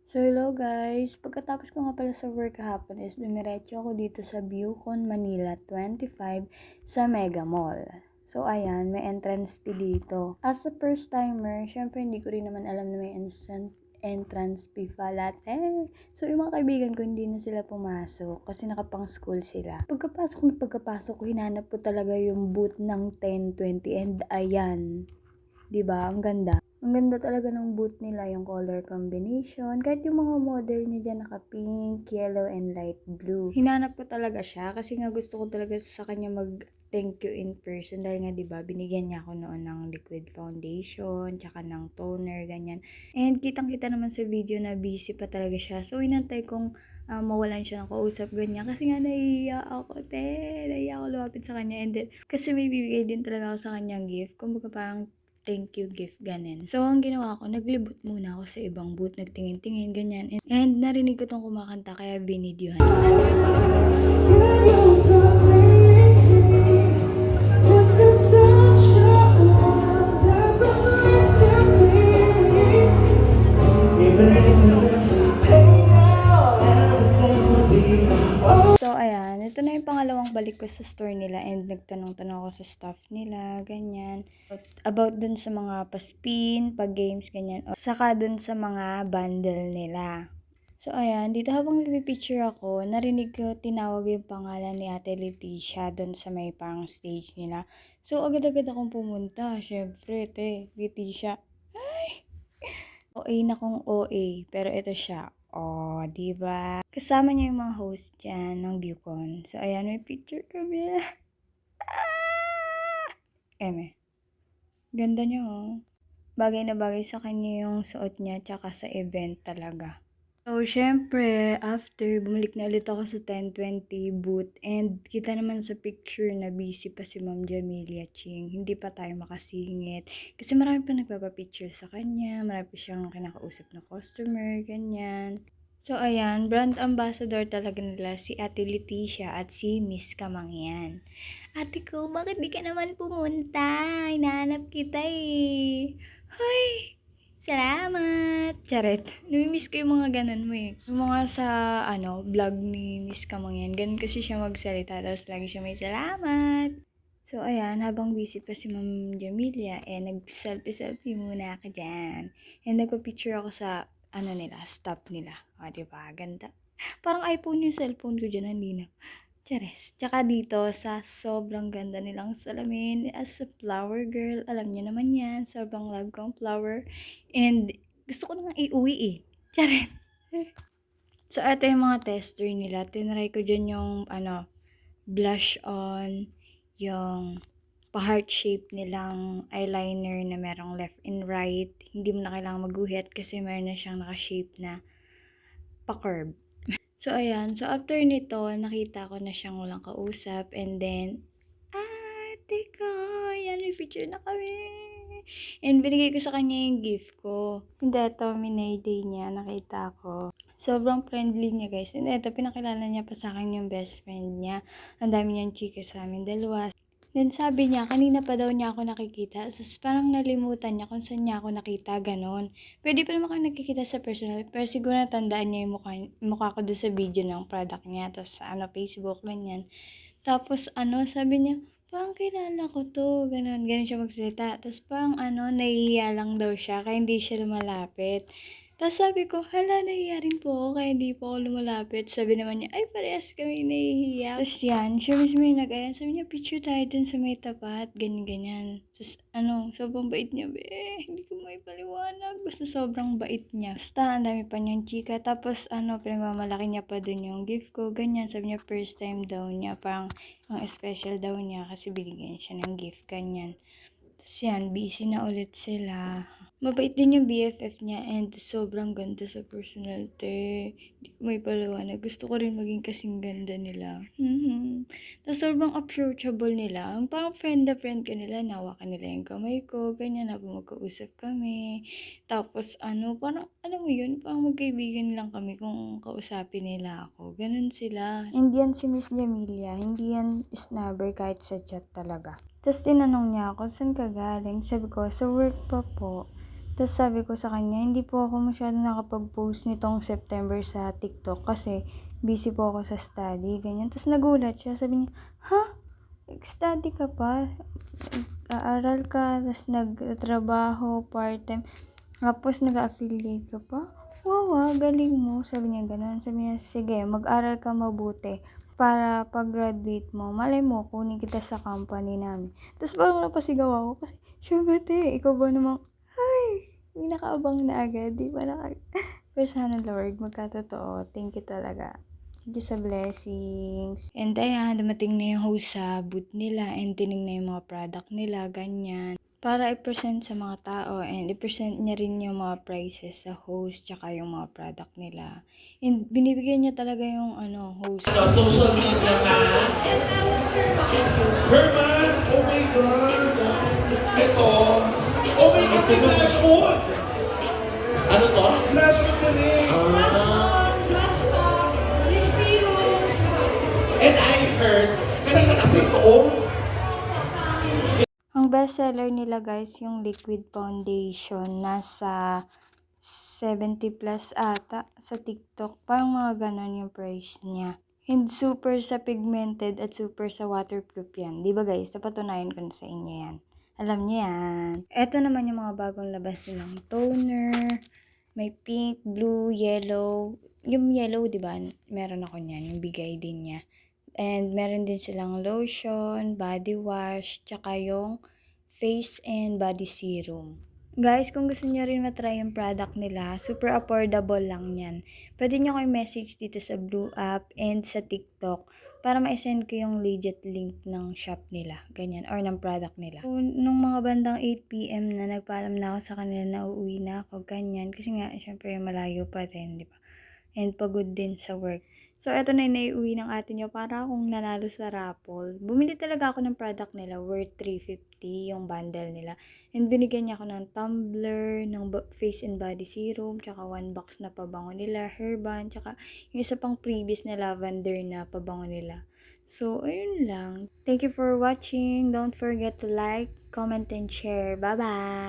So, hello guys! Pagkatapos ko nga pala sa work kahapon is dumiretso ako dito sa Bucon, Manila 25 sa Mega Mall. So, ayan, may entrance fee dito. As a first timer, syempre hindi ko rin naman alam na may entrance fee pala. So, yung mga kaibigan ko hindi na sila pumasok kasi nakapang school sila. Pagkapasok ko, hinanap ko talaga yung booth ng 10-20 and ayan. 'Di ba? Ang ganda. Ang ganda talaga ng boot nila, yung color combination. Kahit yung mga model niya dyan naka-pink, yellow, and light blue. Hinanap ko talaga siya kasi nga gusto ko talaga sa kanya mag-thank you in person. Dahil nga 'di ba binigyan niya ako noon ng liquid foundation, tsaka ng toner, ganyan. And kitang-kita naman sa video na busy pa talaga siya. So, inantay kong mawalan siya ng kausap, ganyan. Kasi nga nahihiya ako, nahihiya ako lumapit sa kanya. And then, kasi may bibigay din talaga ako sa kanyang gift. Kumbaga parang thank you gift, ganun. So, ang ginawa ko, naglibot muna ako sa ibang booth, nagtingin-tingin, ganyan. And narinig ko tong kumakanta, kaya binidyohan ko. So, ayan. Ito na yung pangalawang balik ko sa store nila and nagtanong-tanong ako sa staff nila, ganyan. About dun sa mga pa-spin, pa-games, ganyan. O saka dun sa mga bundle nila. So, ayan. Dito habang nagpipicture ako, narinig ko tinawag yung pangalan ni Ate Leticia dun sa may parang stage nila. So, agad-agad akong pumunta. Syempre, Leticia. OA na kong OA, pero ito siya. Oh, di ba? Kasama niya yung mga host dyan ng Bucon. So, ayan, may picture kami. Eme. Ganda niya, oh. Bagay na bagay sa kanya yung suot niya, tsaka sa event talaga. So, syempre, after, bumalik na ulit ako sa 1020 booth and kita naman sa picture na busy pa si Ma'am Jamelia Ching. Hindi pa tayo makasingit. Kasi marami pa nagpapapicture sa kanya, marami pa siyang kinakausap na customer, ganyan. So, ayan, brand ambassador talaga nila si Ate Leticia at si Miss Kamangyan. Ate ko, bakit di ka naman pumunta? Hinahanap kita eh. Hoy! Salamat! Charet. Namimiss ko yung mga ganun mo eh. Yung mga sa, vlog ni Miss Kamangyan. Ganun kasi siya magsalita. Tapos lagi siya may salamat. So, ayan, habang busy pa si Ma'am Jamelia, nag-selfie-selfie muna ako dyan. And nagpa-picture ako sa, staff nila. O, diba? Ganda. Parang iPhone yung cellphone ko dyan, hindi na. Chares. Tsaka dito sa sobrang ganda nilang salamin as a flower girl. Alam niyo naman yan. Sobrang love kong flower. And gusto ko na nga iuwi eh. Charet. So, ito yung mga tester nila. Tinry ko dyan yung blush on, yung pa-heart shape nilang eyeliner na merong left and right. Hindi mo na kailangan maguhit kasi meron na siyang naka-shape na pa-curve. So, ayan. So, after nito, nakita ko na siyang walang kausap. And then, teka, ayan, may picture na kami. And binigay ko sa kanya yung gift ko. Hindi, ito, minayday niya, nakita ko. Sobrang friendly niya, guys. And ito, pinakilala niya pa sa akin yung best friend niya. Ang dami niyang chika sa amin dalawa. Then sabi niya, kanina pa daw niya ako nakikita. Tapos parang nalimutan niya kung saan niya ako nakita, ganon. Pwede pa naman kayo nakikita sa personal. Pero siguro natandaan niya yung mukha ko doon sa video ng product niya. Tapos Facebook, ganyan. Tapos sabi niya, parang kilala ko to, ganon. Ganon siya magsalita. Tapos parang nahihiya lang daw siya, kaya hindi siya lumalapit. Tapos sabi ko, hala, nahihiya rin po ako, kaya hindi po ako lumalapit. Sabi naman niya, ay, parehas kami nahihiya. Tapos yan, siya mismo yung nag-ayan. Sabi niya, picture tayo dun sa may tapat, ganyan-ganyan. Tapos sobrang bait niya, hindi ko may paliwanag. Basta sobrang bait niya. Basta, ang dami pa niyang chika. Tapos, pinagmamalaki niya pa dun yung gift ko, ganyan. Sabi niya, first time daw niya, parang ang special daw niya kasi binigyan siya ng gift, ganyan. Tapos yan, busy na ulit sila. Mabait din yung BFF niya and sobrang ganda sa personality. Hindi ko may paliwanag. Gusto ko rin maging kasing ganda nila. Tapos sobrang approachable nila. Ang parang friend na friend ka nila. Nawakan nila yung kamay ko. Ganyan, habang magkausap kami. Tapos parang alam mo yun, parang magkaibigan lang kami kung kausapin nila ako. Ganun sila. Hindi yan si Miss Jamelia. Hindi yan snubber kahit sa chat talaga. Tapos tinanong niya ako, saan ka galing? Sabi ko, sa work pa po. Tapos sabi ko sa kanya, hindi po ako masyadong nakapag-post nitong September sa TikTok kasi busy po ako sa study, ganyan. Tapos nagulat siya, sabi niya, ha? Study ka pa? Aaral ka, tapos nagtrabaho, part-time, tapos nag-affiliate ka pa? Wow, galing mo. Sabi niya gano'n. Sabi niya, sige, mag-aral ka mabuti para pag-graduate mo, malay mo, kunin kita sa company namin. Tapos parang napasigaw ako kasi, syempre te, ikaw ba namang, ay, may nakaabang na agad, di ba? Pero sana Lord, magkatotoo. Thank you talaga. Thank you sa blessings. And ayan, dumating na yung host sa booth nila and tinignan yung mga product nila, ganyan. Para i-present sa mga tao and i-present niya rin yung mga prices sa host tsaka yung mga product nila. And binibigyan niya talaga yung host. Social media Hermas, oh my God! Ito, oh my God, may flash on! Ano to? Flash on na rin! And I heard, kanina kasi to, Ang bestseller nila guys, yung liquid foundation, nasa 70 plus ata sa TikTok. Parang mga ganon yung price niya. And super sa pigmented at super sa waterproof yan. Di ba guys? Napatunayan ko na sa inyo yan. Alam niyo yan. Ito naman yung mga bagong labas nilang toner. May pink, blue, yellow. Yung yellow, di ba? Meron ako niyan. Yung bigay din niya. And meron din silang lotion, body wash, tsaka yung face and body serum. Guys, kung gusto niyo rin matry yung product nila, super affordable lang yan. Pwede niyo ko i-message dito sa Blue App and sa TikTok para ma-send ko yung legit link ng shop nila, ganyan, or ng product nila. So, nung mga bandang 8 p.m. na, nagpaalam na ako sa kanila na uuwi na ako, ganyan. Kasi nga, syempre, malayo pa rin, di ba? And pagod din sa work. So, eto na yung naiuwi ng ate nyo para akong nanalo sa raffle. Bumili talaga ako ng product nila worth 350 yung bundle nila. And binigyan niya ako ng tumbler, ng face and body serum, tsaka 1 box na pabango nila, hairband, tsaka yung isa pang previous na lavender na pabango nila. So, ayun lang. Thank you for watching. Don't forget to like, comment, and share. Bye-bye!